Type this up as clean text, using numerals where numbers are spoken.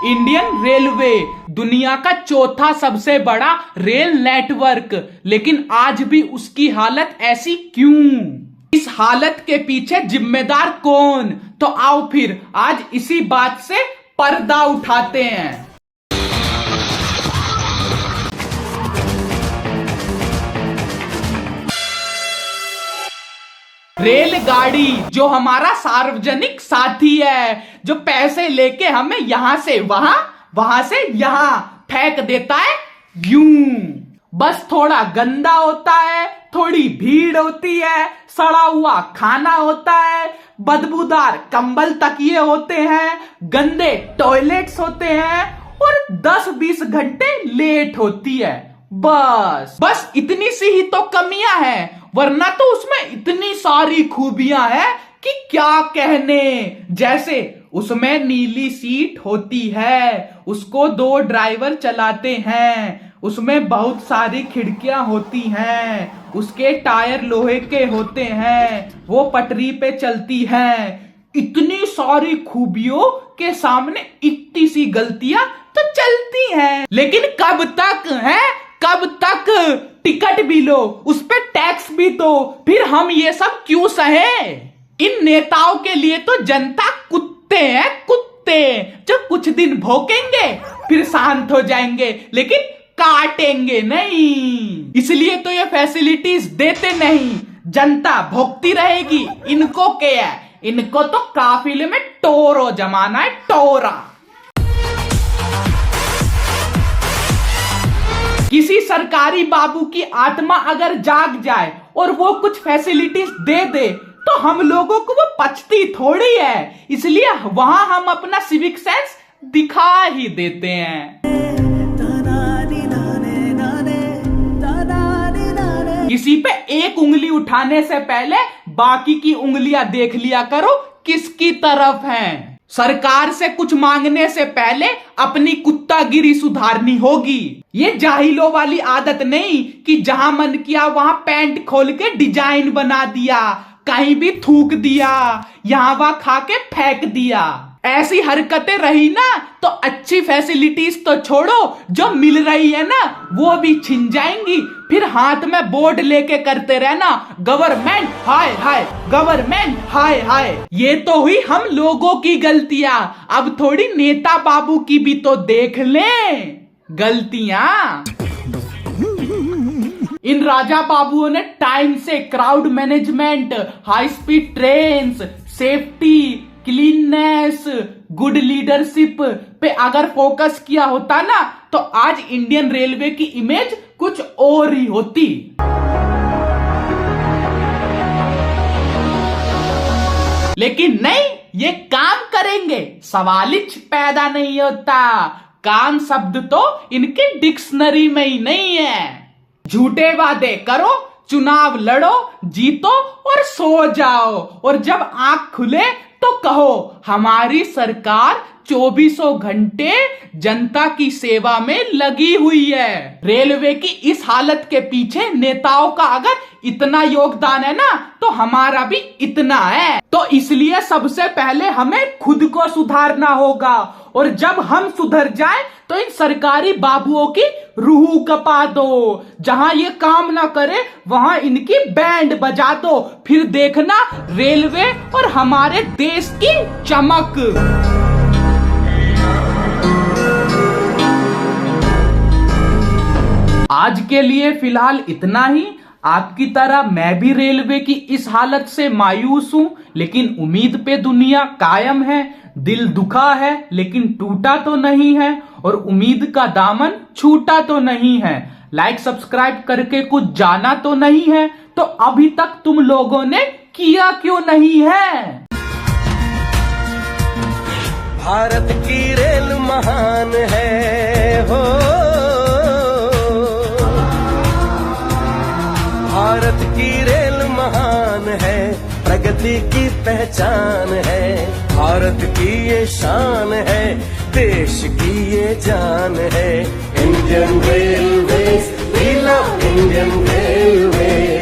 Indian railway दुनिया का चौथा सबसे बड़ा रेल नेटवर्क, लेकिन आज भी उसकी हालत ऐसी क्यों? इस हालत के पीछे जिम्मेदार कौन? तो आओ फिर आज इसी बात से पर्दा उठाते हैं। रेलगाड़ी जो हमारा सार्वजनिक साथी है, जो पैसे लेके हमें यहां से वहां, वहां से यहां फेंक देता है यूं। बस थोड़ा गंदा होता है, थोड़ी भीड़ होती है, सड़ा हुआ खाना होता है, बदबूदार कंबल तकिए होते हैं, गंदे टॉयलेट्स होते हैं और 10-20 घंटे लेट होती है। बस इतनी सी ही तो कमियां हैं, वरना तो उसमें इतनी सारी खूबियां हैं कि क्या कहने। जैसे उसमें नीली सीट होती है, उसको 2 ड्राइवर चलाते हैं, उसमें बहुत सारी खिड़कियां होती हैं, उसके टायर लोहे के होते हैं, वो पटरी पे चलती हैं। इतनी सारी खूबियों के सामने इतनी सी गलतियां तो चलती हैं। लेकिन कब तक है, कब तक? टिकट भी लो, उस पे टैक्स भी तो, फिर हम ये सब क्यों सहे? इन नेताओं के लिए तो जनता कुत्ते हैं, कुत्ते, जो कुछ दिन भौंकेंगे फिर शांत हो जाएंगे, लेकिन काटेंगे नहीं। इसलिए तो ये फैसिलिटीज देते नहीं, जनता भोगती रहेगी। इनको क्या है? इनको तो काफिले में टोरो जमाना है, टोरा। किसी सरकारी बाबू की आत्मा अगर जाग जाए और वो कुछ फैसिलिटीज दे दे तो हम लोगों को वो पचती थोड़ी है, इसलिए वहां हम अपना सिविक सेंस दिखा ही देते हैं। किसी पे एक उंगली उठाने से पहले बाकी की उंगलियां देख लिया करो किसकी तरफ हैं। सरकार से कुछ मांगने से पहले अपनी कुत्तागिरी सुधारनी होगी। ये जाहिलों वाली आदत नहीं कि जहां मन किया वहां पैंट खोल के डिजाइन बना दिया, कहीं भी थूक दिया, यहां वहां खा के फेंक दिया। ऐसी हरकतें रही ना तो अच्छी फैसिलिटीज तो छोड़ो, जो मिल रही है ना वो भी छिन जाएंगी। फिर हाथ में बोर्ड लेके करते रहना, गवर्नमेंट हाय हाय, गवर्नमेंट हाय हाय। ये तो हुई हम लोगों की गलतियां, अब थोड़ी नेता बाबू की भी तो देख लें गलतियां। इन राजा बाबुओं ने टाइम से crowd management, high speed trains, safety, cleanness, good leadership पे अगर फोकस किया होता ना तो आज इंडियन रेलवे की इमेज कुछ और ही होती। लेकिन नहीं, ये काम करेंगे, सवाल ही पैदा नहीं होता। काम शब्द तो इनके डिक्शनरी में ही नहीं है। झूठे वादे करो, चुनाव लड़ो, जीतो और सो जाओ, और जब आंख खुले तो कहो हमारी सरकार 2400 घंटे जनता की सेवा में लगी हुई है। रेलवे की इस हालत के पीछे नेताओं का अगर इतना योगदान है ना तो हमारा भी इतना है। तो इसलिए सबसे पहले हमें खुद को सुधारना होगा, और जब हम सुधर जाएं तो इन सरकारी बाबुओं की रूह कपा दो। जहां ये काम ना करे वहां इनकी बैंड बजा दो, फिर देखना रेलवे और हमारे देश की चमक। आज के लिए फिलहाल इतना ही। आपकी तरह मैं भी रेलवे की इस हालत से मायूस हूं, लेकिन उम्मीद पे दुनिया कायम है। दिल दुखा है लेकिन टूटा तो नहीं है, और उम्मीद का दामन छूटा तो नहीं है। लाइक सब्सक्राइब करके कुछ जाना तो नहीं है, तो अभी तक तुम लोगों ने किया क्यों नहीं है? भारत की रेल महान है हो, भारत की रेल महान है, प्रगति की पहचान है। भारत की ये शान है, देश की ये जान है। Indian railway, we love Indian railway.